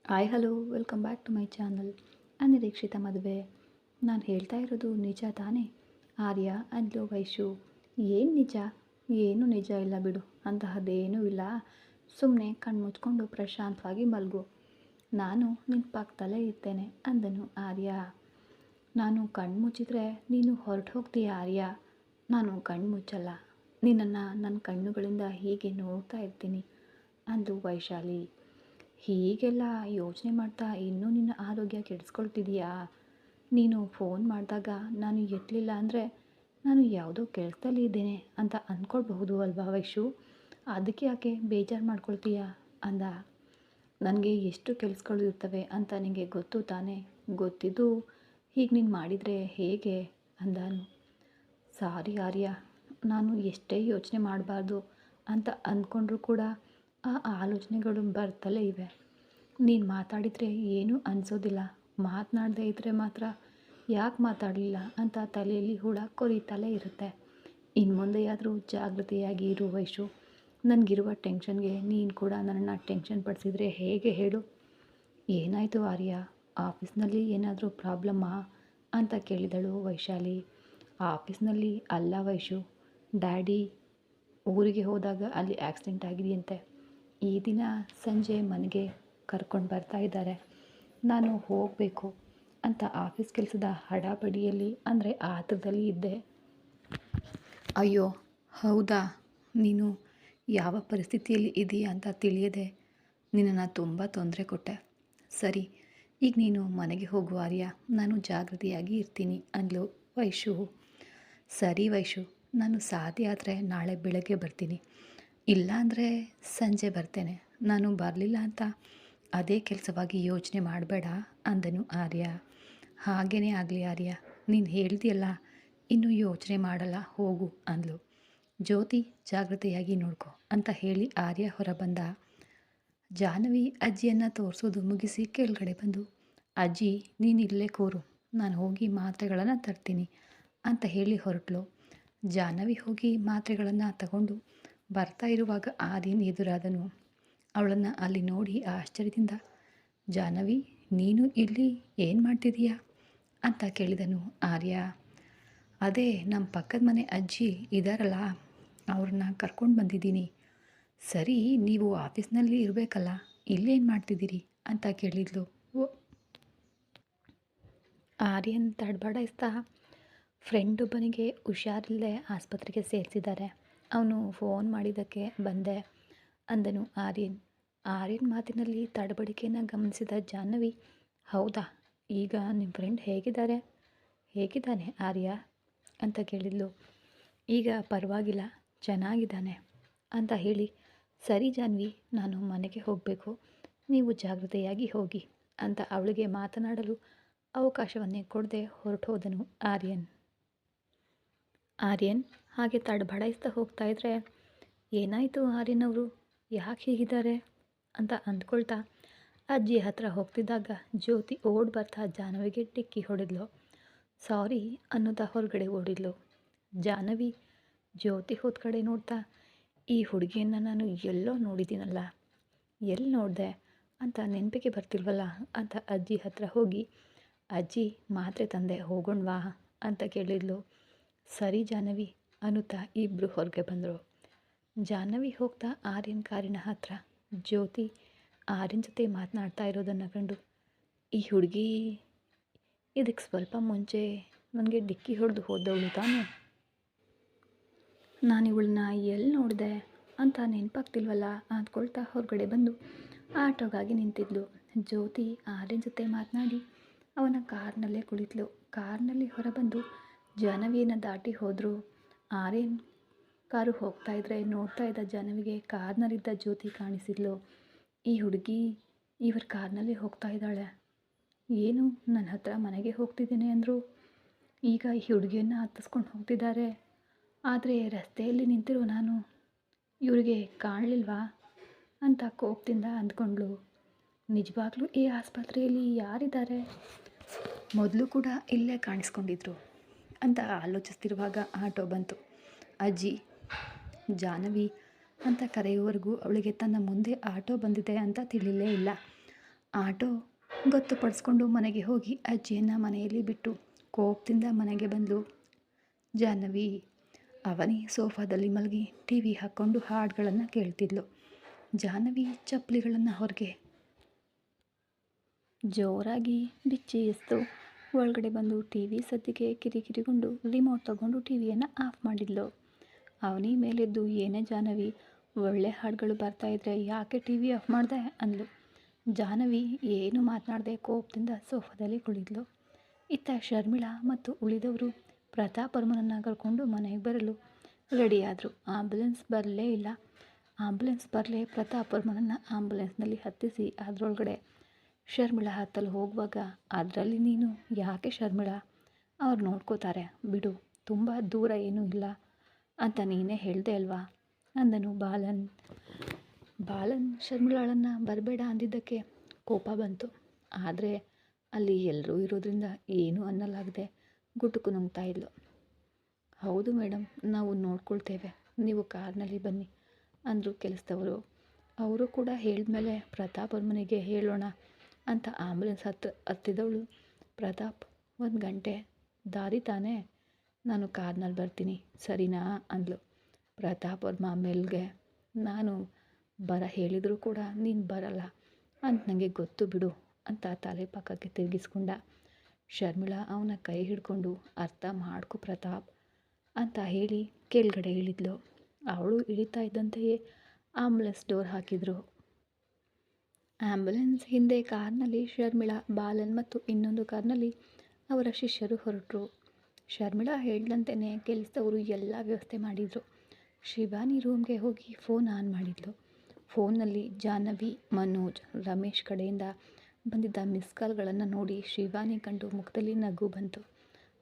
Hi hello welcome back to my channel ಅನಿರೀಕ್ಷಿತ ಮದುವೆ. ನಾನು ಹೇಳ್ತಾ ಇರೋದು ನಿಜ ತಾನೇ? ಆರ್ಯ ಅಂದ್ಲು ವೈಶು. ಏನು ನಿಜ? ಏನೂ ನಿಜ ಇಲ್ಲ ಬಿಡು, ಅಂತಹದ್ದೇನೂ ಇಲ್ಲ. ಸುಮ್ಮನೆ ಕಣ್ಮುಚ್ಕೊಂಡು ಪ್ರಶಾಂತವಾಗಿ ಮಲಗು, ನಾನು ನಿನ್ನ ಪಕ್ಕದಲ್ಲೇ ಇರ್ತೇನೆ ಅಂದನು ಆರ್ಯ. ನಾನು ಕಣ್ಮುಚ್ಚಿದ್ರೆ ನೀನು ಹೊರಟು ಹೋಗ್ತೀಯ ಆರ್ಯ. ನಾನು ಕಣ್ಮುಚ್ಚಲ್ಲ, ನಿನ್ನನ್ನು ನನ್ನ ಕಣ್ಣುಗಳಿಂದ ಹೀಗೆ ನೋಡ್ತಾ ಇರ್ತೀನಿ ಅಂದು ವೈಶಾಲಿ. ಹೀಗೆಲ್ಲ ಯೋಚನೆ ಮಾಡ್ತಾ ಇನ್ನೂ ನಿನ್ನ ಆರೋಗ್ಯ ಕೆಡಿಸ್ಕೊಳ್ತಿದೀಯಾ? ನೀನು ಫೋನ್ ಮಾಡಿದಾಗ ನಾನು ಎತ್ತಲಿಲ್ಲ ಅಂದರೆ ನಾನು ಯಾವುದೋ ಕೆಲಸದಲ್ಲಿ ಇದ್ದೇನೆ ಅಂತ ಅಂದ್ಕೊಳ್ಬಹುದು ಅಲ್ವಾ ವೈಶು? ಅದಕ್ಕೆ ಯಾಕೆ ಬೇಜಾರು ಮಾಡ್ಕೊಳ್ತೀಯಾ ಅಂದ. ನನಗೆ ಎಷ್ಟು ಕೆಲಸಗಳು ಇರ್ತವೆ ಅಂತ ನಿನಗೆ ಗೊತ್ತು ತಾನೇ? ಗೊತ್ತಿದ್ದು ಹೀಗೆ ನೀನು ಮಾಡಿದರೆ ಹೇಗೆ ಅಂದಾನು. ಸಾರಿ ಆರ್ಯ, ನಾನು ಎಷ್ಟೇ ಯೋಚನೆ ಮಾಡಬಾರ್ದು ಅಂತ ಅಂದ್ಕೊಂಡ್ರೂ ಕೂಡ ಆ ಆಲೋಚನೆಗಳು ಬರ್ತಲೇ ಇವೆ. ನೀನು ಮಾತಾಡಿದರೆ ಏನೂ ಅನಿಸೋದಿಲ್ಲ, ಮಾತನಾಡದೇ ಇದ್ದರೆ ಮಾತ್ರ ಯಾಕೆ ಮಾತಾಡಲಿಲ್ಲ ಅಂತ ತಲೆಯಲ್ಲಿ ಹುಳ ಕೊರಿತಲೇ ಇರುತ್ತೆ. ಇನ್ನು ಮುಂದೆಯಾದರೂ ಜಾಗೃತಿಯಾಗಿ ಇರು ವೈಶು. ನನಗಿರುವ ಟೆನ್ಷನ್ಗೆ ನೀನು ಕೂಡ ನನ್ನನ್ನು ಟೆನ್ಷನ್ ಪಡಿಸಿದರೆ ಹೇಗೆ ಹೇಳು? ಏನಾಯಿತು ಆರ್ಯ, ಆಫೀಸ್ನಲ್ಲಿ ಏನಾದರೂ ಪ್ರಾಬ್ಲಮ್ಮಾ ಅಂತ ಕೇಳಿದಳು ವೈಶಾಲಿ. ಆಫೀಸ್ನಲ್ಲಿ ಅಲ್ಲ ವೈಶು, ಡ್ಯಾಡಿ ಊರಿಗೆ ಹೋದಾಗ ಅಲ್ಲಿ ಆಕ್ಸಿಡೆಂಟ್ ಆಗಿದೆಯಂತೆ. ಈ ದಿನ ಸಂಜೆ ಮನೆಗೆ ಕರ್ಕೊಂಡು ಬರ್ತಾ ಇದ್ದಾರೆ. ನಾನು ಹೋಗಬೇಕು ಅಂತ ಆಫೀಸ್ ಕೆಲಸದ ಹಡಾಬಡಿಯಲ್ಲಿ ಅಂದರೆ ಆತರದಲ್ಲಿ ಇದ್ದೆ. ಅಯ್ಯೋ ಹೌದಾ, ನೀನು ಯಾವ ಪರಿಸ್ಥಿತಿಯಲ್ಲಿ ಇದೆಯಾ ಅಂತ ತಿಳಿಯದೆ ನಿನ್ನನ್ನು ತುಂಬ ತೊಂದರೆ ಕೊಟ್ಟೆ. ಸರಿ, ಈಗ ನೀನು ಮನೆಗೆ ಹೋಗು ಆರ್ಯ, ನಾನು ಜಾಗೃತಿಯಾಗಿ ಇರ್ತೀನಿ ಅಂದ್ಲು ವೈಶು. ಸರಿ ವೈಶು, ನಾನು ಸಾಧ್ಯ ಆದರೆ ನಾಳೆ ಬೆಳಗ್ಗೆ ಬರ್ತೀನಿ, ಇಲ್ಲಾಂದರೆ ಸಂಜೆ ಬರ್ತೇನೆ. ನಾನು ಬರಲಿಲ್ಲ ಅಂತ ಅದೇ ಕೆಲಸವಾಗಿ ಯೋಚನೆ ಮಾಡಬೇಡ ಅಂದನು ಆರ್ಯ. ಹಾಗೇ ಆಗಲಿ ಆರ್ಯ, ನೀನು ಹೇಳ್ದಿಯಲ್ಲ, ಇನ್ನೂ ಯೋಚನೆ ಮಾಡಲ್ಲ, ಹೋಗು ಅಂದ್ಲು. ಜ್ಯೋತಿ ಜಾಗೃತೆಯಾಗಿ ನೋಡ್ಕೊ ಅಂತ ಹೇಳಿ ಆರ್ಯ ಹೊರಬಂದ. ಜಾಹ್ನವಿ ಅಜ್ಜಿಯನ್ನು ತೋರಿಸೋದು ಮುಗಿಸಿ ಕೆಳಗಡೆ ಬಂದು, ಅಜ್ಜಿ ನೀನು ಇಲ್ಲೇ ಕೂರು, ನಾನು ಹೋಗಿ ಮಾತ್ರೆಗಳನ್ನು ತರ್ತೀನಿ ಅಂತ ಹೇಳಿ ಹೊರಟಳು. ಜಾಹ್ನವಿ ಹೋಗಿ ಮಾತ್ರೆಗಳನ್ನು ತಗೊಂಡು ಬರ್ತಾ ಇರುವಾಗ ಆರ್ಯನ್ ಎದುರಾದನು. ಅವಳನ್ನು ಅಲ್ಲಿ ನೋಡಿ ಆಶ್ಚರ್ಯದಿಂದ, ಜಾಹ್ನವಿ ನೀನು ಇಲ್ಲಿ ಏನು ಮಾಡ್ತಿದೀಯಾ ಅಂತ ಕೇಳಿದನು ಆರ್ಯ. ಅದೇ ನಮ್ಮ ಪಕ್ಕದ ಮನೆ ಅಜ್ಜಿ ಇದ್ದಾರಲ್ಲ, ಅವ್ರನ್ನ ಕರ್ಕೊಂಡು ಬಂದಿದ್ದೀನಿ. ಸರಿ, ನೀವು ಆಫೀಸ್ನಲ್ಲಿ ಇರಬೇಕಲ್ಲ, ಇಲ್ಲೇನು ಮಾಡ್ತಿದ್ದೀರಿ ಅಂತ ಕೇಳಿದ್ಲು. ಆರ್ಯನ್ ತಡಬಡಿಸ್ತಾ, ಫ್ರೆಂಡೊಬ್ಬನಿಗೆ ಹುಷಾರಿಲ್ಲದೆ ಆಸ್ಪತ್ರೆಗೆ ಸೇರಿಸಿದ್ದಾರೆ, ಅವನು ಫೋನ್ ಮಾಡಿದ್ದಕ್ಕೆ ಬಂದೆ ಅಂದನು ಆರ್ಯನ್. ಆರ್ಯನ್ ಮಾತಿನಲ್ಲಿ ತಡಬಡಿಕೆಯನ್ನು ಗಮನಿಸಿದ ಜಾಹ್ನವಿ, ಹೌದಾ, ಈಗ ನಿಮ್ಮ ಫ್ರೆಂಡ್ ಹೇಗಿದ್ದಾನೆ ಆರ್ಯ ಅಂತ ಕೇಳಿದ್ಲು. ಈಗ ಪರವಾಗಿಲ್ಲ, ಚೆನ್ನಾಗಿದ್ದಾನೆ ಅಂತ ಹೇಳಿ, ಸರಿ ಜಾಹ್ನವಿ, ನಾನು ಮನೆಗೆ ಹೋಗಬೇಕು, ನೀವು ಜಾಗ್ರತೆಯಾಗಿ ಹೋಗಿ ಅಂತ ಅವಳಿಗೆ ಮಾತನಾಡಲು ಅವಕಾಶವನ್ನೇ ಕೊಡದೆ ಹೊರಟೋದನು ಆರ್ಯನ್. ಹಾಗೆ ತಡಬಡಾಯಿಸ್ತಾ ಹೋಗ್ತಾ ಇದ್ರೆ, ಏನಾಯಿತು ಆರ್ಯನ್ ಅವರು, ಯಾಕೆ ಹೀಗಿದ್ದಾರೆ ಅಂತ ಅಂದ್ಕೊಳ್ತಾ ಅಜ್ಜಿ ಹತ್ರ ಹೋಗ್ತಿದ್ದಾಗ ಜ್ಯೋತಿ ಓಡಿ ಬರ್ತಾ ಜಾಹ್ನವಿಗೆ ಟಿಕ್ಕಿ ಹೊಡೆದ್ಲು. ಸಾರಿ ಅನ್ನೋದ ಹೊರಗಡೆ ಓಡಿದ್ಲು. ಜಾಹ್ನವಿ ಜ್ಯೋತಿ ಹೋದ ಕಡೆ ನೋಡ್ತಾ, ಈ ಹುಡುಗಿಯನ್ನು ನಾನು ಎಲ್ಲೋ ನೋಡಿದ್ದೀನಲ್ಲ, ಎಲ್ಲಿ ನೋಡಿದೆ ಅಂತ ನೆನಪಿಗೆ ಬರ್ತಿಲ್ವಲ್ಲ ಅಂತ ಅಜ್ಜಿ ಹತ್ರ ಹೋಗಿ, ಅಜ್ಜಿ ಮಾತ್ರೆ ತಂದೆ ಹೋಗೋಣವಾ ಅಂತ ಕೇಳಿದ್ಲು. ಸರಿ ಜಾಹ್ನವಿ ಅನ್ನುತ್ತಾ ಇಬ್ಬರು ಹೊರಗೆ ಬಂದರು. ಜಾಹ್ನವಿ ಹೋಗ್ತಾ ಆರ್ಯನ್ ಕಾರಿನ ಹತ್ರ ಜ್ಯೋತಿ ಆರ್ಯನ್ ಜೊತೆ ಮಾತನಾಡ್ತಾ ಇರೋದನ್ನು ಕಂಡು, ಈ ಹುಡುಗಿ ಇದಕ್ಕೆ ಸ್ವಲ್ಪ ಮುಂಚೆ ನನಗೆ ಡಿಕ್ಕಿ ಹೊಡೆದು ಹೋದವಳು ತಾನೆ, ನಾನು ಇವಳನ್ನ ಎಲ್ಲಿ ನೋಡಿದೆ ಅಂತ ನೆನಪಾಗ್ತಿಲ್ವಲ್ಲ ಅಂದ್ಕೊಳ್ತಾ ಹೊರಗಡೆ ಬಂದು ಆಟೋಗಾಗಿ ನಿಂತಿದ್ಲು. ಜ್ಯೋತಿ ಆರ್ಯನ್ ಜೊತೆ ಮಾತನಾಡಿ ಅವನ ಕಾರ್ನಲ್ಲೇ ಕುಳಿತಳು. ಕಾರ್ನಲ್ಲಿ ಹೊರಬಂದು ಜಾಹ್ನವಿಯನ್ನು ದಾಟಿ ಹೋದರು. ಆರ್ಯನ್ ಕಾರು ಹೋಗ್ತಾ ಇದ್ರೆ ನೋಡ್ತಾ ಇದ್ದ ಜಾಹ್ನವಿಗೆ ಕಾರ್ನಲ್ಲಿದ್ದ ಜ್ಯೋತಿ ಕಾಣಿಸಿದ್ಲು. ಈ ಹುಡುಗಿ ಇವ್ರ ಕಾರ್ನಲ್ಲಿ ಹೋಗ್ತಾ ಇದ್ದಾಳೆ, ಏನು ನನ್ನ ಹತ್ರ ಮನೆಗೆ ಹೋಗ್ತಿದ್ದೇನೆ ಅಂದರು, ಈಗ ಈ ಹುಡುಗಿಯನ್ನು ಹತ್ತಿಸ್ಕೊಂಡು ಹೋಗ್ತಿದ್ದಾರೆ. ಆದರೆ ರಸ್ತೆಯಲ್ಲಿ ನಿಂತಿರೋ ನಾನು ಇವರಿಗೆ ಕಾಣಲಿಲ್ವಾ ಅಂತ ಕೋಪದಿಂದ ಅಂದ್ಕೊಂಡ್ಳು. ನಿಜವಾಗ್ಲೂ ಈ ಆಸ್ಪತ್ರೆಯಲ್ಲಿ ಯಾರಿದ್ದಾರೆ, ಮೊದಲು ಕೂಡ ಇಲ್ಲೇ ಕಾಣಿಸ್ಕೊಂಡಿದ್ರು ಅಂತ ಆಲೋಚಿಸ್ತಿರುವಾಗ ಆಟೋ ಬಂತು. ಅಜ್ಜಿ, ಜಾಹ್ನವಿ ಅಂತ ಕರೆಯುವವರೆಗೂ ಅವಳಿಗೆ ತನ್ನ ಮುಂದೆ ಆಟೋ ಬಂದಿದೆ ಅಂತ ತಿಳಿಲೇ ಇಲ್ಲ. ಆಟೋ ಗೊತ್ತುಪಡಿಸ್ಕೊಂಡು ಮನೆಗೆ ಹೋಗಿ ಅಜ್ಜಿಯನ್ನು ಮನೆಯಲ್ಲಿ ಬಿಟ್ಟು ಕೋಪದಿಂದ ಮನೆಗೆ ಬಂದು ಜಾಹ್ನವಿ. ಅವನಿ ಸೋಫಾದಲ್ಲಿ ಮಲಗಿ ಟಿ ವಿ ಹಾಕ್ಕೊಂಡು ಹಾಡುಗಳನ್ನು ಕೇಳ್ತಿದ್ಲು. ಜಾಹ್ನವಿ ಚಪ್ಪಲಿಗಳನ್ನು ಹೊರಗೆ ಜೋರಾಗಿ ಬಿಚ್ಚಿ ಎಸ್ತು ಒಳಗಡೆ ಬಂದು ಟಿ ವಿ ಸದ್ದಿಗೆ ಕಿರಿಕಿರಿಗೊಂಡು ರಿಮೋಟ್ ತಗೊಂಡು ಟಿ ವಿಯನ್ನು ಆಫ್ ಮಾಡಿದ್ಲು. ಅವನಿ ಮೇಲೆದ್ದು, ಏನೇ ಜಾಹ್ನವಿ, ಒಳ್ಳೆ ಹಾಡುಗಳು ಬರ್ತಾಯಿದ್ರೆ ಯಾಕೆ ಟಿ ವಿ ಆಫ್ ಮಾಡಿದೆ ಅಂದ್ಲು. ಜಾಹ್ನವಿ ಏನು ಮಾತನಾಡದೆ ಕೋಪದಿಂದ ಸೋಫಾದಲ್ಲಿ ಕುಳಿದ್ಲು. ಇತ್ತ ಶರ್ಮಿಳಾ ಮತ್ತು ಉಳಿದವರು ಪ್ರತಾಪ್ ವರ್ಮನನ್ನು ಕರ್ಕೊಂಡು ಮನೆಗೆ ಬರಲು ರೆಡಿಯಾದರು. ಆಂಬ್ಯುಲೆನ್ಸ್ ಬರಲೇ ಇಲ್ಲ. ಆಂಬ್ಯುಲೆನ್ಸ್ ಬರಲೇ ಪ್ರತಾಪ್ ವರ್ಮನನ್ನು ಆಂಬ್ಯುಲೆನ್ಸ್ನಲ್ಲಿ ಹತ್ತಿಸಿ ಅದರೊಳಗಡೆ ಶರ್ಮಿಳಾ ಹತ್ತಲು ಹೋಗುವಾಗ, ಅದರಲ್ಲಿ ನೀನು ಯಾಕೆ ಶರ್ಮಿಳಾ, ಅವ್ರು ನೋಡ್ಕೋತಾರೆ ಬಿಡು, ತುಂಬ ದೂರ ಏನೂ ಇಲ್ಲ ಅಂತ ನೀನೇ ಹೇಳ್ದೆ ಅಲ್ವಾ ಅಂದನು ಬಾಲನ್. ಶರ್ಮಿಳಾಳನ್ನು ಬರಬೇಡ ಅಂದಿದ್ದಕ್ಕೆ ಕೋಪ ಬಂತು. ಆದರೆ ಅಲ್ಲಿ ಎಲ್ಲರೂ ಇರೋದ್ರಿಂದ ಏನೂ ಅನ್ನಲಾಗದೆ ಗುಟುಕು ನುಂಗ್ತಾ ಇದ್ಲು. ಹೌದು ಮೇಡಮ್, ನಾವು ನೋಡ್ಕೊಳ್ತೇವೆ, ನೀವು ಕಾರ್ನಲ್ಲಿ ಬನ್ನಿ ಅಂದರು ಕೆಲಸದವರು. ಅವರು ಕೂಡ ಹೇಳಿದ್ಮೇಲೆ ಪ್ರತಾಪ್ ವರ್ಮನಿಗೆ ಹೇಳೋಣ ಅಂತ ಆಂಬ್ಯುಲೆನ್ಸ್ ಹತ್ತಿದವಳು, ಪ್ರತಾಪ್ 1 ಗಂಟೆ ದಾರಿ ತಾನೇ, ನಾನು ಕಾರ್ನಲ್ಲಿ ಬರ್ತೀನಿ ಸರಿನಾ ಅಂದ್ಲು. ಪ್ರತಾಪ್ ವರ್ಮ ಮೆಲ್ಗೆ, ನಾನು ಬರ ಹೇಳಿದರೂ ಕೂಡ ನೀನು ಬರಲ್ಲ ಅಂತ ನನಗೆ ಗೊತ್ತು ಬಿಡು ಅಂತ ತಲೆ ಪಕ್ಕಕ್ಕೆ ತಿರುಗಿಸ್ಕೊಂಡ. ಶರ್ಮಿಳಾ ಅವನ ಕೈ ಹಿಡ್ಕೊಂಡು, ಅರ್ಥ ಮಾಡ್ಕೊ ಪ್ರತಾಪ್ ಅಂತ ಹೇಳಿ ಕೆಳಗಡೆ ಇಳಿದ್ಲು. ಅವಳು ಇಳಿತಾ ಇದ್ದಂತೆಯೇ ಆಂಬ್ಯುಲೆನ್ಸ್ ಡೋರ್ ಹಾಕಿದರು. ಆಂಬ್ಯುಲೆನ್ಸ್ ಹಿಂದೆ ಕಾರ್ನಲ್ಲಿ ಶರ್ಮಿಳಾ, ಬಾಲನ್ ಮತ್ತು ಇನ್ನೊಂದು ಕಾರ್ನಲ್ಲಿ ಅವರ ಶಿಷ್ಯರು ಹೊರಟರು. ಶರ್ಮಿಳಾ ಹೇಳ್ದಂತೆಯೇ ಕೆಲಸದವರು ಎಲ್ಲ ವ್ಯವಸ್ಥೆ ಮಾಡಿದರು. ಶಿವಾನಿ ರೂಮ್ಗೆ ಹೋಗಿ ಫೋನ್ ಆನ್ ಮಾಡಿದ್ಲು. ಫೋನ್ನಲ್ಲಿ ಜಾಹ್ನವಿ, ಮನೋಜ್, ರಮೇಶ್ ಕಡೆಯಿಂದ ಬಂದಿದ್ದ ಮಿಸ್ ಕಾಲ್ಗಳನ್ನು ನೋಡಿ ಶಿವಾನಿ ಕಂಡು ಮುಖದಲ್ಲಿ ನಗು ಬಂತು.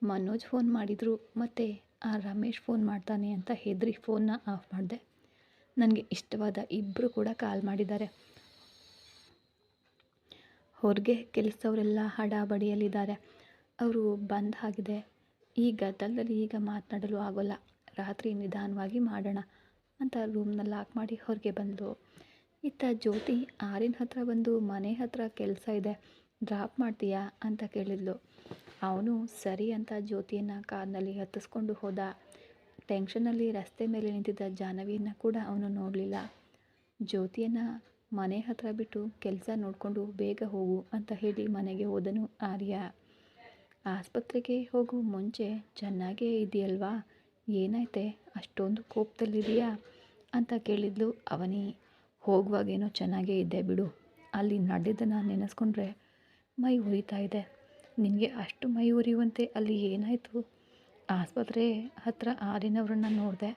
ಮನೋಜ್ ಫೋನ್ ಮಾಡಿದರು ಮತ್ತು ಆ ರಮೇಶ್ ಫೋನ್ ಮಾಡ್ತಾನೆ ಅಂತ ಹೆದರಿ ಫೋನ್ನ ಆಫ್ ಮಾಡಿದೆ. ನನಗೆ ಇಷ್ಟವಾದ ಇಬ್ಬರು ಕೂಡ ಕಾಲ್ ಮಾಡಿದ್ದಾರೆ. ಹೊರಗೆ ಕೆಲಸದವರೆಲ್ಲ ಹಡಾಬಡಿಯಲ್ಲಿದ್ದಾರೆ. ಅವರು ಬಂದ್ ಆಗಿದೆ. ಈ ಗದ್ದಲದಲ್ಲಿ ಈಗ ಮಾತನಾಡಲು ಆಗೋಲ್ಲ, ರಾತ್ರಿ ನಿಧಾನವಾಗಿ ಮಾಡೋಣ ಅಂತ ರೂಮ್ನ ಲಾಕ್ ಮಾಡಿ ಹೊರಗೆ ಬಂದಳು. ಇತ್ತ ಜ್ಯೋತಿ ಆರ್ಯನ್ ಹತ್ರ ಬಂದು, ಮನೆ ಹತ್ರ ಕೆಲಸ ಇದೆ, ಡ್ರಾಪ್ ಮಾಡ್ತೀಯಾ ಅಂತ ಕೇಳಿದ್ಲು. ಅವನು ಸರಿ ಅಂತ ಜ್ಯೋತಿಯನ್ನು ಕಾರ್ನಲ್ಲಿ ಹತ್ತಿಸ್ಕೊಂಡು ಹೋದ. ಟೆನ್ಷನ್ನಲ್ಲಿ ರಸ್ತೆ ಮೇಲೆ ನಿಂತಿದ್ದ ಜಾಹ್ನವಿಯನ್ನು ಕೂಡ ಅವನು ನೋಡಲಿಲ್ಲ. ಜ್ಯೋತಿಯನ್ನು ಮನೆ ಹತ್ರ ಬಿಟ್ಟು ಕೆಲಸ ನೋಡಿಕೊಂಡು ಬೇಗ ಹೋಗು ಅಂತ ಹೇಳಿ ಮನೆಗೆ ಹೋದನು ಆರ್ಯ. ಆಸ್ಪತ್ರೆಗೆ ಹೋಗೋ ಮುಂಚೆ ಚೆನ್ನಾಗೇ ಇದೆಯಲ್ವಾ, ಏನಾಯ್ತೆ, ಅಷ್ಟೊಂದು ಕೋಪದಲ್ಲಿದೆಯಾ ಅಂತ ಕೇಳಿದ್ಲು ಅವನಿ. ಹೋಗುವಾಗೇನೋ ಚೆನ್ನಾಗೇ ಇದ್ದೆ ಬಿಡು, ಅಲ್ಲಿ ನಡೆದನ್ನು ನೆನೆಸ್ಕೊಂಡ್ರೆ ಮೈ ಉರಿತಾ ಇದೆ. ನಿನಗೆ ಅಷ್ಟು ಮೈ ಉರಿಯುವಂತೆ ಅಲ್ಲಿ ಏನಾಯಿತು? ಆಸ್ಪತ್ರೆ ಹತ್ರ ಆರ್ಯನವ್ರನ್ನ ನೋಡಿದೆ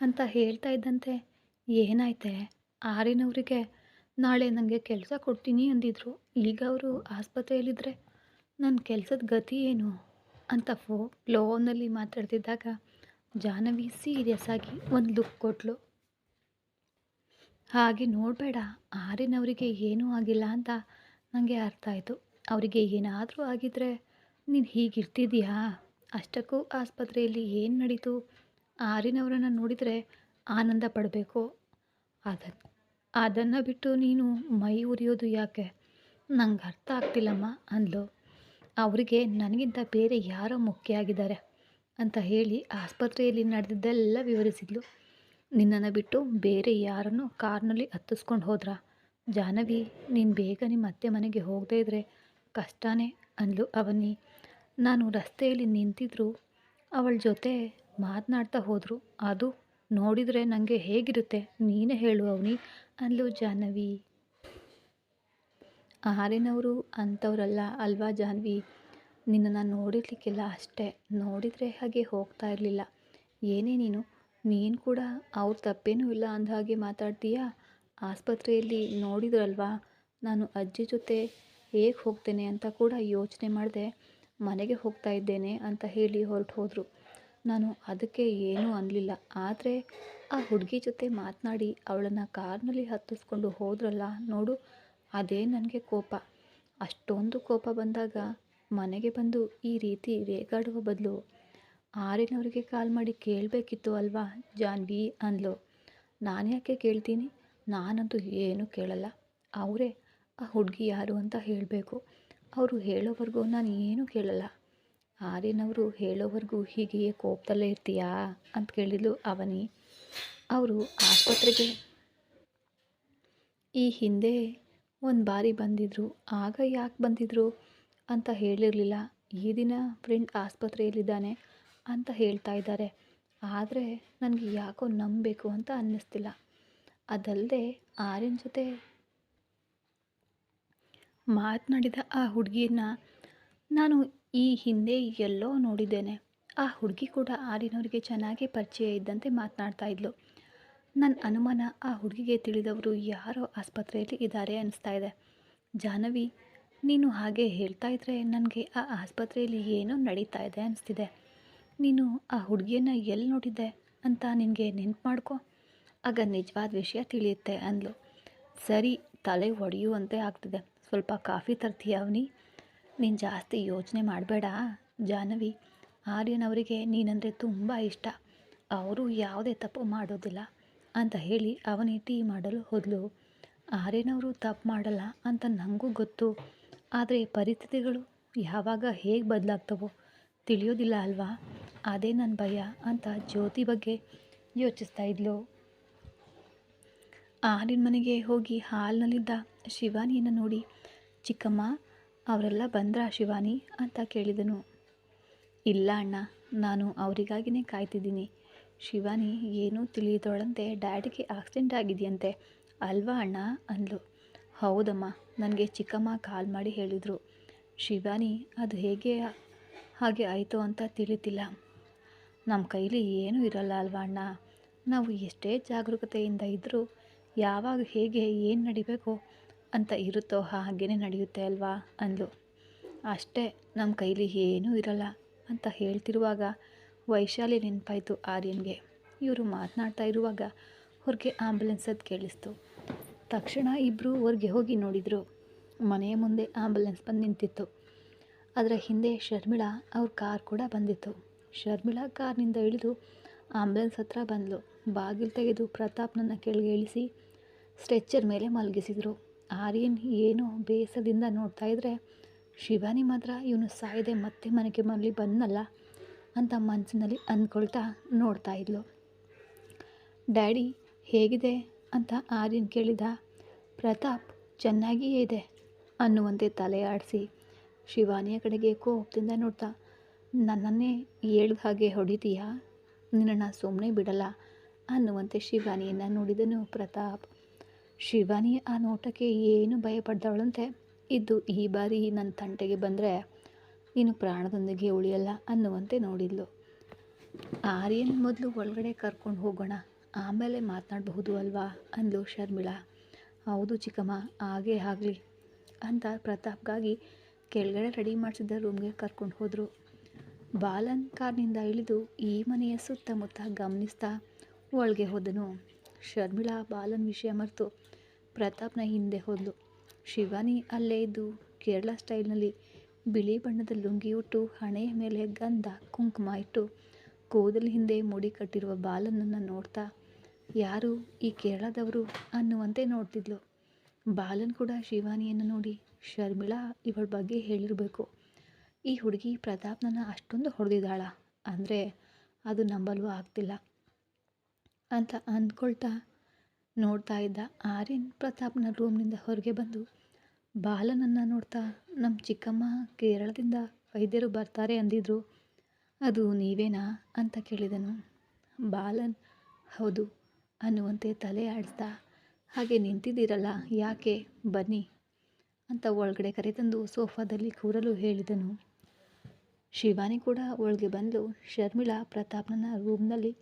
ಅಂತ ಹೇಳ್ತಾ ಇದ್ದಂತೆ ಏನಾಯ್ತೆ? ಆರ್ಯನವರಿಗೆ ನಾಳೆ ನನಗೆ ಕೆಲಸ ಕೊಡ್ತೀನಿ ಅಂದಿದ್ರು, ಈಗ ಅವರು ಆಸ್ಪತ್ರೆಯಲ್ಲಿದ್ದರೆ ನನ್ನ ಕೆಲಸದ ಗತಿ ಏನು ಅಂತ ಫ್ಲೋನಲ್ಲಿ ಮಾತಾಡ್ತಿದ್ದಾಗ ಜಾಹ್ನವಿ ಸೀರಿಯಸ್ ಆಗಿ ಒಂದು ಲುಕ್ ಕೊಟ್ಲು. ಹಾಗೆ ನೋಡಬೇಡ, ಆರ್ಯನವರಿಗೆ ಏನೂ ಆಗಿಲ್ಲ ಅಂತ ನನಗೆ ಅರ್ಥ ಆಯಿತು. ಅವರಿಗೆ ಏನಾದರೂ ಆಗಿದ್ದರೆ ನೀನು ಹೀಗಿರ್ತಿದೀಯಾ? ಅಷ್ಟಕ್ಕೂ ಆಸ್ಪತ್ರೆಯಲ್ಲಿ ಏನು ನಡೀತು? ಆರ್ಯನವರನ್ನು ನೋಡಿದರೆ ಆನಂದ ಪಡಬೇಕು, ಅದನ್ನು ಬಿಟ್ಟು ನೀನು ಮೈ ಉರಿಯೋದು ಯಾಕೆ? ನಂಗೆ ಅರ್ಥ ಆಗ್ತಿಲ್ಲಮ್ಮ ಅಂದ್ಲು. ಅವರಿಗೆ ನನಗಿಂತ ಬೇರೆ ಯಾರೋ ಮುಖ್ಯ ಆಗಿದ್ದಾರೆ ಅಂತ ಹೇಳಿ ಆಸ್ಪತ್ರೆಯಲ್ಲಿ ನಡೆದಿದ್ದೆಲ್ಲ ವಿವರಿಸಿದ್ಲು. ನಿನ್ನನ್ನು ಬಿಟ್ಟು ಬೇರೆ ಯಾರನ್ನು ಕಾರ್ನಲ್ಲಿ ಹತ್ತಿಸ್ಕೊಂಡು ಹೋದ್ರಾ? ಜಾಹ್ನವಿ, ನೀನು ಬೇಗ ನಿಮ್ಮ ಅತ್ತೆ ಮನೆಗೆ ಹೋಗದೇ ಇದ್ದರೆ ಕಷ್ಟನೇ ಅಂದ್ಲು ಅವನಿ. ನಾನು ರಸ್ತೆಯಲ್ಲಿ ನಿಂತಿದ್ರು ಅವಳ ಜೊತೆ ಮಾತನಾಡ್ತಾ ಹೋದರು, ಅದು ನೋಡಿದರೆ ನನಗೆ ಹೇಗಿರುತ್ತೆ ನೀನೇ ಹೇಳು ಅವನಿ ಅಂದ್ಲು ಜಾಹ್ನವಿ. ಆರ್ಯನವರು ಅಂಥವ್ರಲ್ಲ ಅಲ್ವಾ ಜಾಹ್ನವಿ, ನಿನ್ನನ್ನು ನೋಡಿರ್ಲಿಕ್ಕಿಲ್ಲ ಅಷ್ಟೇ, ನೋಡಿದರೆ ಹಾಗೆ ಹೋಗ್ತಾ ಇರಲಿಲ್ಲ. ಏನೇ ನೀನು ಕೂಡ ಅವ್ರ ತಪ್ಪೇನೂ ಇಲ್ಲ ಅಂದ ಹಾಗೆ ಮಾತಾಡ್ತೀಯಾ? ಆಸ್ಪತ್ರೆಯಲ್ಲಿ ನೋಡಿದ್ರಲ್ವಾ, ನಾನು ಅಜ್ಜಿ ಜೊತೆ ಹೇಗೆ ಹೋಗ್ತೇನೆ ಅಂತ ಕೂಡ ಯೋಚನೆ ಮಾಡದೆ ಮನೆಗೆ ಹೋಗ್ತಾ ಇದ್ದೇನೆ ಅಂತ ಹೇಳಿ ಹೊರಟು ಹೋದರು. ನಾನು ಅದಕ್ಕೆ ಏನೂ ಅನ್ನಲಿಲ್ಲ. ಆದರೆ ಆ ಹುಡುಗಿ ಜೊತೆ ಮಾತನಾಡಿ ಅವಳನ್ನು ಕಾರ್ನಲ್ಲಿ ಹತ್ತಿಸ್ಕೊಂಡು ಹೋದ್ರಲ್ಲ ನೋಡು, ಅದೇ ನನಗೆ ಕೋಪ. ಅಷ್ಟೊಂದು ಕೋಪ ಬಂದಾಗ ಮನೆಗೆ ಬಂದು ಈ ರೀತಿ ರೇಗಾಡುವ ಬದಲು ಆರ್ಯನವರಿಗೆ ಕಾಲ್ ಮಾಡಿ ಕೇಳಬೇಕಿತ್ತು ಅಲ್ವಾ ಜಾಹ್ನವಿ ಅಂದ್ಲು. ನಾನು ಯಾಕೆ ಕೇಳ್ತೀನಿ, ನಾನಂತೂ ಏನೂ ಕೇಳಲ್ಲ. ಅವರೇ ಆ ಹುಡುಗಿ ಯಾರು ಅಂತ ಹೇಳಬೇಕು. ಅವರು ಹೇಳೋವರೆಗೂ ನಾನು ಏನೂ ಕೇಳಲ್ಲ. ಆರ್ಯನವರು ಹೇಳೋವರೆಗೂ ಹೀಗೆಯೇ ಕೋಪದಲ್ಲೇ ಇರ್ತೀಯಾ ಅಂತ ಕೇಳಿದ್ಲು ಅವನಿ. ಅವರು ಆಸ್ಪತ್ರೆಗೆ ಈ ಹಿಂದೆ ಒಂದು ಬಾರಿ ಬಂದಿದ್ದರು. ಆಗ ಯಾಕೆ ಬಂದಿದ್ದರು ಅಂತ ಹೇಳಿರಲಿಲ್ಲ. ಈ ದಿನ ಫ್ರೆಂಡ್ ಆಸ್ಪತ್ರೆಯಲ್ಲಿದ್ದಾನೆ ಅಂತ ಹೇಳ್ತಾ ಇದ್ದಾರೆ. ಆದರೆ ನನಗೆ ಯಾಕೋ ನಂಬಬೇಕು ಅಂತ ಅನ್ನಿಸ್ತಿಲ್ಲ. ಅದಲ್ಲದೆ ಆರ್ಯನ ಜೊತೆ ಮಾತನಾಡಿದ ಆ ಹುಡುಗಿಯನ್ನ ನಾನು ಈ ಹಿಂದೆ ಎಲ್ಲೋ ನೋಡಿದ್ದೇನೆ. ಆ ಹುಡುಗಿ ಕೂಡ ಆರ್ಯನವರಿಗೆ ಚೆನ್ನಾಗಿ ಪರಿಚಯ ಇದ್ದಂತೆ ಮಾತನಾಡ್ತಾ ಇದ್ಲು. ನನ್ನ ಅನುಮಾನ ಆ ಹುಡುಗಿಗೆ ತಿಳಿದವರು ಯಾರೋ ಆಸ್ಪತ್ರೆಯಲ್ಲಿ ಇದ್ದಾರೆ ಅನಿಸ್ತಾ ಇದೆ. ಜಾಹ್ನವಿ, ನೀನು ಹಾಗೆ ಹೇಳ್ತಾ ಇದ್ದರೆ ನನಗೆ ಆ ಆಸ್ಪತ್ರೆಯಲ್ಲಿ ಏನೋ ನಡೀತಾ ಇದೆ ಅನಿಸ್ತಿದೆ. ನೀನು ಆ ಹುಡುಗಿಯನ್ನು ಎಲ್ಲಿ ನೋಡಿದ್ದೆ ಅಂತ ನಿನಗೆ ನೆನ್ಪು ಮಾಡ್ಕೊ, ಆಗ ನಿಜವಾದ ವಿಷಯ ತಿಳಿಯುತ್ತೆ ಅಂದ್ಲು. ಸರಿ, ತಲೆ ಒಡೆಯುವಂತೆ ಆಗ್ತಿದೆ. ಸ್ವಲ್ಪ ಕಾಫಿ ತರ್ತೀಯ ಅವನಿ? ನೀನು ಜಾಸ್ತಿ ಯೋಚನೆ ಮಾಡಬೇಡ ಜಾಹ್ನವಿ. ಆರ್ಯನವರಿಗೆ ನೀನಂದರೆ ತುಂಬ ಇಷ್ಟ. ಅವರು ಯಾವುದೇ ತಪ್ಪು ಮಾಡೋದಿಲ್ಲ ಅಂತ ಹೇಳಿ ಅವನಿ ಟೀ ಮಾಡಲು ಹೋದಳು. ಆರ್ಯನವರು ತಪ್ಪು ಮಾಡಲ್ಲ ಅಂತ ನನಗೂ ಗೊತ್ತು. ಆದರೆ ಪರಿಸ್ಥಿತಿಗಳು ಯಾವಾಗ ಹೇಗೆ ಬದಲಾಗ್ತವೋ ತಿಳಿಯೋದಿಲ್ಲ ಅಲ್ವಾ? ಅದೇ ನನ್ನ ಭಯ ಅಂತ ಜ್ಯೋತಿ ಬಗ್ಗೆ ಯೋಚಿಸ್ತಾ ಇದ್ಲು. ಆರ್ಯನ ಮನೆಗೆ ಹೋಗಿ ಹಾಲ್ನಲ್ಲಿದ್ದ ಶಿವಾನಿಯನ್ನು ನೋಡಿ, ಚಿಕ್ಕಮ್ಮ ಅವರೆಲ್ಲ ಬಂದ್ರಾ ಶಿವಾನಿ ಅಂತ ಕೇಳಿದನು. ಇಲ್ಲ ಅಣ್ಣ, ನಾನು ಅವರಿಗಾಗಿನೇ ಕಾಯ್ತಿದ್ದೀನಿ. ಶಿವಾನಿ ಏನೂ ತಿಳಿದವಳಂತೆ ಡ್ಯಾಡಿಗೆ ಆಕ್ಸಿಡೆಂಟ್ ಆಗಿದೆಯಂತೆ ಅಲ್ವಾ ಅಣ್ಣ ಅಂದ್ಲು. ಹೌದಮ್ಮ, ನನಗೆ ಚಿಕ್ಕಮ್ಮ ಕಾಲ್ ಮಾಡಿ ಹೇಳಿದರು. ಶಿವಾನಿ, ಅದು ಹೇಗೆ ಹಾಗೆ ಆಯಿತು ಅಂತ ತಿಳಿತಿಲ್ಲ. ನಮ್ಮ ಕೈಲಿ ಏನೂ ಇರಲ್ಲ ಅಲ್ವಾ ಅಣ್ಣ. ನಾವು ಎಷ್ಟೇ ಜಾಗರೂಕತೆಯಿಂದ ಇದ್ದರೂ ಯಾವಾಗ ಹೇಗೆ ಏನು ನಡಿಬೇಕೋ ಅಂತ ಇರುತ್ತೋ ಹಾಗೇ ನಡೆಯುತ್ತೆ ಅಲ್ವಾ ಅಂದ್ಲು. ಅಷ್ಟೇ, ನಮ್ಮ ಕೈಲಿ ಏನೂ ಇರಲ್ಲ ಅಂತ ಹೇಳ್ತಿರುವಾಗ ವೈಶಾಲಿ ನೆನಪಾಯಿತು ಆರ್ಯನ್ಗೆ. ಇವರು ಮಾತನಾಡ್ತಾ ಇರುವಾಗ ಹೊರಗೆ ಆಂಬುಲೆನ್ಸ್ ಅದು ಕೇಳಿಸ್ತು. ತಕ್ಷಣ ಇಬ್ಬರು ಹೊರಗೆ ಹೋಗಿ ನೋಡಿದರು. ಮನೆಯ ಮುಂದೆ ಆಂಬುಲೆನ್ಸ್ ಬಂದು ನಿಂತಿತ್ತು. ಅದರ ಹಿಂದೆ ಶರ್ಮಿಳಾ ಅವ್ರ ಕಾರ್ ಕೂಡ ಬಂದಿತ್ತು. ಶರ್ಮಿಳಾ ಕಾರ್ನಿಂದ ಇಳಿದು ಆಂಬುಲೆನ್ಸ್ ಹತ್ರ ಬಂದಳು. ಬಾಗಿಲು ತೆಗೆದು ಪ್ರತಾಪ್ನನ್ನು ಕೆಳಗೆ ಇಳಿಸಿ ಸ್ಟ್ರೆಚ್ಚರ್ ಮೇಲೆ ಮಲಗಿಸಿದರು. ಆರ್ಯನ್ ಏನೋ ಬೇಸರದಿಂದ ನೋಡ್ತಾ ಇದ್ದರೆ ಶಿವಾನಿ ಮಾತ್ರ ಇವನು ಸಾಯದೆ ಮತ್ತೆ ಮನೆಗೆ ಮರಳಿ ಬಂದನಲ್ಲ ಅಂತ ಮನಸ್ಸಿನಲ್ಲಿ ಅಂದ್ಕೊಳ್ತಾ ನೋಡ್ತಾ ಇದ್ಲು. ಡ್ಯಾಡಿ ಹೇಗಿದೆ ಅಂತ ಆರ್ಯನ್ ಕೇಳಿದ. ಪ್ರತಾಪ್ ಚೆನ್ನಾಗಿಯೇ ಇದೆ ಅನ್ನುವಂತೆ ತಲೆ ಆಡಿಸಿ ಶಿವಾನಿಯ ಕಡೆಗೆ ಕೋಪದಿಂದ ನೋಡ್ತಾ, ನನ್ನನ್ನೇ ಹೇಳ್ದ ಹಾಗೆ ಹೊಡಿತೀಯಾ? ನಿನ್ನನ್ನು ಸುಮ್ಮನೆ ಬಿಡಲ್ಲ ಅನ್ನುವಂತೆ ಶಿವಾನಿಯನ್ನು ನೋಡಿದನು ಪ್ರತಾಪ್. ಶಿವಾನಿ ಆ ನೋಟಕ್ಕೆ ಏನು ಭಯಪಡ್ದವಳಂತೆ ಇದ್ದು, ಈ ಬಾರಿ ನನ್ನ ತಂಟೆಗೆ ಬಂದರೆ ನೀನು ಪ್ರಾಣದೊಂದಿಗೆ ಉಳಿಯಲ್ಲ ಅನ್ನುವಂತೆ ನೋಡಿದ್ಲು. ಆರ್ಯನ್ ಮೊದಲು ಒಳಗಡೆ ಕರ್ಕೊಂಡು ಹೋಗೋಣ, ಆಮೇಲೆ ಮಾತನಾಡಬಹುದು ಅಲ್ವಾ ಅಂದ್ಲು ಶರ್ಮಿಳಾ. ಹೌದು ಚಿಕ್ಕಮ್ಮ, ಹಾಗೇ ಆಗಲಿ ಅಂತ ಪ್ರತಾಪ್ಗಾಗಿ ಕೆಳಗಡೆ ರೆಡಿ ಮಾಡಿಸಿದ್ದ ರೂಮ್ಗೆ ಕರ್ಕೊಂಡು ಹೋದರು. ಬಾಲನ್ ಕಾರ್ನಿಂದ ಇಳಿದು ಈ ಮನೆಯ ಸುತ್ತಮುತ್ತ ಗಮನಿಸ್ತಾ ಒಳಗೆ ಹೋದನು. ಶರ್ಮಿಳಾ ಬಾಲನ್ ವಿಷಯ ಮರೆತು ಪ್ರತಾಪ್ನ ಹಿಂದೆ ಹೋದಳು. ಶಿವಾನಿ ಅಲ್ಲೇ ಇದ್ದು ಕೇರಳ ಸ್ಟೈಲ್ನಲ್ಲಿ ಬಿಳಿ ಬಣ್ಣದ ಲುಂಗಿ ಉಟ್ಟು ಹಣೆಯ ಮೇಲೆ ಗಂಧ ಕುಂಕುಮ ಇಟ್ಟು ಕೂದಲ ಹಿಂದೆ ಮುಡಿ ಕಟ್ಟಿರುವ ಬಾಲನನ್ನು ನೋಡ್ತಾ, ಯಾರು ಈ ಕೇರಳದವರು ಅನ್ನುವಂತೆ ನೋಡ್ತಿದ್ಲು. ಬಾಲನ್ ಕೂಡ ಶಿವಾನಿಯನ್ನು ನೋಡಿ, ಶರ್ಮಿಳಾ ಇವಳ ಬಗ್ಗೆ ಹೇಳಿರಬೇಕು. ಈ ಹುಡುಗಿ ಪ್ರತಾಪ್ನನ್ನು ಅಷ್ಟೊಂದು ಹೊಡೆದಿದ್ದಾಳ ಅಂದರೆ ಅದು ನಂಬಲು ಆಗ್ತಿಲ್ಲ ಅಂತ ಅಂದ್ಕೊಳ್ತಾ ನೋಡ್ತಾ ಇದ್ದ ಆರ್ಯನ್ ಪ್ರತಾಪ್ನ ರೂಮ್ನಿಂದ ಹೊರಗೆ ಬಂದು ಬಾಲನನ್ನು ನೋಡ್ತಾ, ನಮ್ಮ ಚಿಕ್ಕಮ್ಮ ಕೇರಳದಿಂದ ವೈದ್ಯರು ಬರ್ತಾರೆ ಅಂದಿದ್ರು, ಅದು ನೀವೇನಾ ಅಂತ ಕೇಳಿದನು. ಬಾಲನ್ ಹೌದು ಅನ್ನುವಂತೆ ತಲೆ ಆಡಿಸ್ತಾ, ಹಾಗೆ ನಿಂತಿದ್ದೀರಲ್ಲ ಯಾಕೆ, ಬನ್ನಿ ಅಂತ ಒಳಗಡೆ ಕರೆತಂದು ಸೋಫಾದಲ್ಲಿ ಕೂರಲು ಹೇಳಿದನು. ಶಿವಾನಿ ಕೂಡ ಒಳಗೆ ಬಂದು ಶರ್ಮಿಳಾ ಪ್ರತಾಪ್ನನ್ನ ರೂಮ್ನಲ್ಲಿ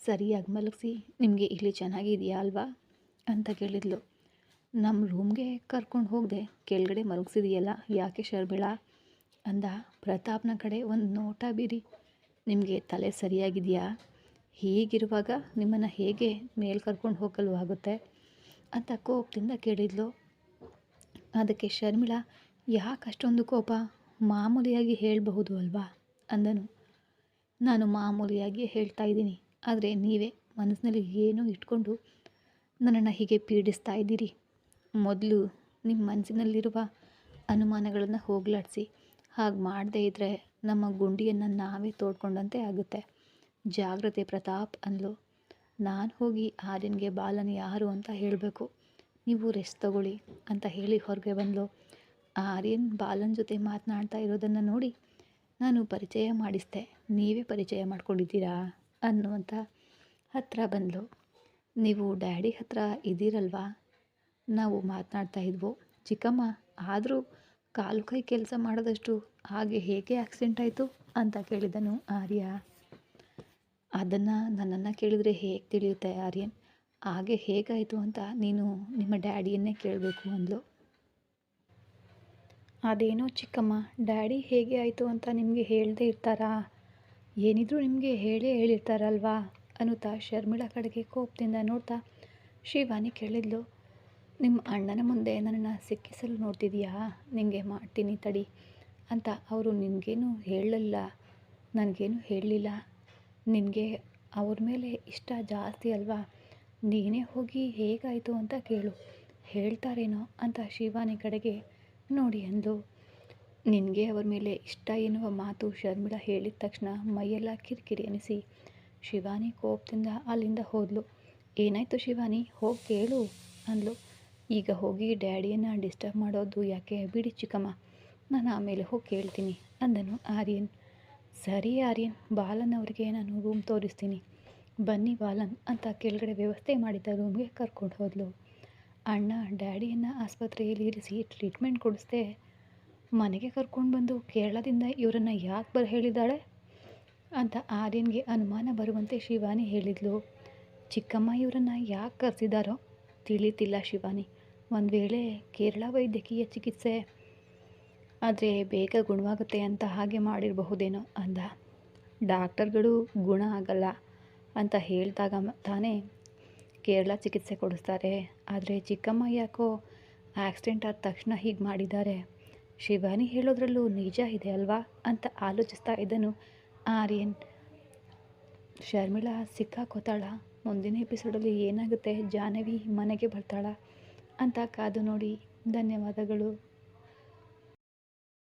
ಸರಿಯಾಗಿ ಮಲಗಿಸಿ, ನಿಮಗೆ ಇಲ್ಲಿ ಚೆನ್ನಾಗಿದೆಯಾ ಅಲ್ವಾ ಅಂತ ಕೇಳಿದ್ಲು. ನಮ್ಮ ರೂಮ್ಗೆ ಕರ್ಕೊಂಡು ಹೋಗದೆ ಕೆಳಗಡೆ ಮಲಗಿಸಿದೆಯಲ್ಲ ಯಾಕೆ ಶರ್ಮಿಳಾ ಅಂದ. ಪ್ರತಾಪ್ನ ಕಡೆ ಒಂದು ನೋಟ ಬೀರಿ, ನಿಮಗೆ ತಲೆ ಸರಿಯಾಗಿದೆಯಾ? ಹೀಗಿರುವಾಗ ನಿಮ್ಮನ್ನು ಹೇಗೆ ಮೇಲೆ ಕರ್ಕೊಂಡು ಹೋಗಲು ಆಗುತ್ತೆ ಅಂತ ಕೋಪದಿಂದ ಕೇಳಿದ್ಲು. ಅದಕ್ಕೆ ಶರ್ಮಿಳಾ, ಯಾಕೆ ಅಷ್ಟೊಂದು ಕೋಪ, ಮಾಮೂಲಿಯಾಗಿ ಹೇಳಬಹುದು ಅಲ್ವಾ ಅಂದನು. ನಾನು ಮಾಮೂಲಿಯಾಗಿ ಹೇಳ್ತಾ ಇದ್ದೀನಿ, ಆದರೆ ನೀವೇ ಮನಸ್ಸಿನಲ್ಲಿ ಏನೋ ಇಟ್ಕೊಂಡು ನನ್ನನ್ನು ಹೀಗೆ ಪೀಡಿಸ್ತಾ ಇದ್ದೀರಿ? ಮೊದಲು ನಿಮ್ಮ ಮನಸ್ಸಿನಲ್ಲಿರುವ ಅನುಮಾನಗಳನ್ನು ಹೋಗಲಾಡಿಸಿ. ಹಾಗೆ ಮಾಡದೇ ಇದ್ದರೆ ನಮ್ಮ ಗುಂಡಿಯನ್ನು ನಾವೇ ತೋಡ್ಕೊಂಡಂತೆ ಆಗುತ್ತೆ. ಜಾಗ್ರತೆ ಪ್ರತಾಪ್ ಅಂದ್ಲು. ನಾನು ಹೋಗಿ ಆರ್ಯನ್ಗೆ ಬಾಲನ್ ಯಾರು ಅಂತ ಹೇಳಬೇಕು. ನೀವು ರೆಸ್ಟ್ ತಗೊಳ್ಳಿ ಅಂತ ಹೇಳಿ ಹೊರಗೆ ಬಂದಳು. ಆರ್ಯನ್ ಬಾಲನ್ ಜೊತೆ ಮಾತನಾಡ್ತಾ ಇರೋದನ್ನು ನೋಡಿ ನಾನು ಪರಿಚಯ ಮಾಡಿಸ್ದೆ, ನೀವೇ ಪರಿಚಯ ಮಾಡ್ಕೊಂಡಿದ್ದೀರಾ ಅನ್ನುವಂಥ ಹತ್ತಿರ ಬಂದಳು. ನೀವು ಡ್ಯಾಡಿ ಹತ್ರ ಇದ್ದೀರಲ್ವಾ? ನಾವು ಮಾತನಾಡ್ತಾ ಇದ್ವು. ಚಿಕ್ಕಮ್ಮ, ಆದರೂ ಕಾಲು ಕೈ ಕೆಲಸ ಮಾಡೋದಷ್ಟು ಹಾಗೆ ಹೇಗೆ ಆಕ್ಸಿಡೆಂಟ್ ಆಯಿತು ಅಂತ ಕೇಳಿದನು ಆರ್ಯ. ಅದನ್ನು ನನ್ನನ್ನು ಕೇಳಿದರೆ ಹೇಗೆ ತಿಳಿಯುತ್ತೆ ಆರ್ಯನ್? ಹಾಗೆ ಹೇಗಾಯಿತು ಅಂತ ನೀನು ನಿಮ್ಮ ಡ್ಯಾಡಿಯನ್ನೇ ಕೇಳಬೇಕು ಅಂದ್ಲು. ಅದೇನೋ ಚಿಕ್ಕಮ್ಮ, ಡ್ಯಾಡಿ ಹೇಗೆ ಆಯಿತು ಅಂತ ನಿಮಗೆ ಹೇಳದೇ ಇರ್ತಾರಾ? ಏನಿದ್ರು ನಿಮಗೆ ಹೇಳಿರ್ತಾರಲ್ವಾ ಅನ್ನುತ್ತಾ ಶರ್ಮಿಳಾ ಕಡೆಗೆ ಕೋಪದಿಂದ ನೋಡ್ತಾ ಶಿವಾನಿ ಕೇಳಿದ್ಲು. ನಿಮ್ಮ ಅಣ್ಣನ ಮುಂದೆ ನನ್ನನ್ನು ಸಿಕ್ಕಿಸಲು ನೋಡ್ತಿದೀಯಾ? ನಿನಗೆ ಮಾಡ್ತೀನಿ ತಡಿ ಅಂತ ಅವರು ನಿನಗೇನು ಹೇಳಲಿಲ್ಲ, ನನಗೇನು ಹೇಳಲಿಲ್ಲ. ನಿನಗೆ ಅವ್ರ ಮೇಲೆ ಇಷ್ಟ ಜಾಸ್ತಿ ಅಲ್ವಾ? ನೀನೇ ಹೋಗಿ ಹೇಗಾಯಿತು ಅಂತ ಕೇಳು, ಹೇಳ್ತಾರೇನೋ ಅಂತ ಶಿವಾನಿ ಕಡೆಗೆ ನೋಡಿ ಅಂದ್ಲು. ನಿನಗೆ ಅವ್ರ ಮೇಲೆ ಇಷ್ಟ ಎನ್ನುವ ಮಾತು ಶರ್ಮಿಳಾ ಹೇಳಿದ ತಕ್ಷಣ ಮೈಯೆಲ್ಲ ಕಿರಿಕಿರಿ ಅನಿಸಿ ಶಿವಾನಿ ಕೋಪದಿಂದ ಅಲ್ಲಿಂದ ಹೋದ್ಲು. ಏನಾಯಿತು ಶಿವಾನಿ, ಹೋಗಿ ಕೇಳು ಅಂದ್ಲು. ಈಗ ಹೋಗಿ ಡ್ಯಾಡಿಯನ್ನು ಡಿಸ್ಟರ್ಬ್ ಮಾಡೋದು ಯಾಕೆ, ಬಿಡಿ ಚಿಕ್ಕಮ್ಮ, ನಾನು ಆಮೇಲೆ ಹೋಗಿ ಕೇಳ್ತೀನಿ ಅಂದನು ಆರ್ಯನ್. ಸರಿ ಆರ್ಯನ್, ಬಾಲನ್ ಅವರಿಗೆ ನಾನು ರೂಮ್ ತೋರಿಸ್ತೀನಿ, ಬನ್ನಿ ಬಾಲನ್ ಅಂತ ಕೆಳಗಡೆ ವ್ಯವಸ್ಥೆ ಮಾಡಿದ್ದ ರೂಮ್ಗೆ ಕರ್ಕೊಂಡು ಹೋದ್ಲು. ಅಣ್ಣ ಡ್ಯಾಡಿಯನ್ನು ಆಸ್ಪತ್ರೆಯಲ್ಲಿ ಇರಿಸಿ ಟ್ರೀಟ್ಮೆಂಟ್ ಕೊಡಿಸ್ದೆ ಮನೆಗೆ ಕರ್ಕೊಂಡು ಬಂದು ಕೇರಳದಿಂದ ಇವರನ್ನು ಯಾಕೆ ಹೇಳಿದ್ದಾಳೆ ಅಂತ ಆರ್ಯನ್ಗೆ ಅನುಮಾನ ಬರುವಂತೆ ಶಿವಾನಿ ಹೇಳಿದ್ಲು. ಚಿಕ್ಕಮ್ಮ ಇವರನ್ನು ಯಾಕೆ ಕರೆಸಿದಾರೋ ತಿಳಿತಿಲ್ಲ ಶಿವಾನಿ. ಒಂದು ವೇಳೆ ಕೇರಳ ವೈದ್ಯಕೀಯ ಚಿಕಿತ್ಸೆ ಆದರೆ ಬೇಗ ಗುಣವಾಗುತ್ತೆ ಅಂತ ಹಾಗೆ ಮಾಡಿರಬಹುದೇನೋ ಅಂದ. ಡಾಕ್ಟರ್ಗಳು ಗುಣ ಆಗಲ್ಲ ಅಂತ ಹೇಳಿದಾಗ ತಾನೇ ಕೇರಳ ಚಿಕಿತ್ಸೆ ಕೊಡಿಸ್ತಾರೆ. ಆದರೆ ಚಿಕ್ಕಮ್ಮ ಯಾಕೋ ಆಕ್ಸಿಡೆಂಟ್ ಆದ ತಕ್ಷಣ ಹೀಗೆ ಮಾಡಿದ್ದಾರೆ. ಶಿವಾನಿ ಹೇಳೋದ್ರಲ್ಲೂ ನಿಜ ಇದೆ ಅಲ್ವಾ ಅಂತ ಆಲೋಚಿಸ್ತಾ ಇದ್ದನು ಆರ್ಯನ್. ಶರ್ಮಿಳಾ ಸಿಕ್ಕಾಕೋತಾಳ, ಮುಂದಿನ ಎಪಿಸೋಡಲ್ಲಿ ಏನಾಗುತ್ತೆ, ಜಾಹ್ನವಿ ಮನೆಗೆ ಬರ್ತಾಳ ಅಂತ ಕಾದು ನೋಡಿ. ಧನ್ಯವಾದಗಳು.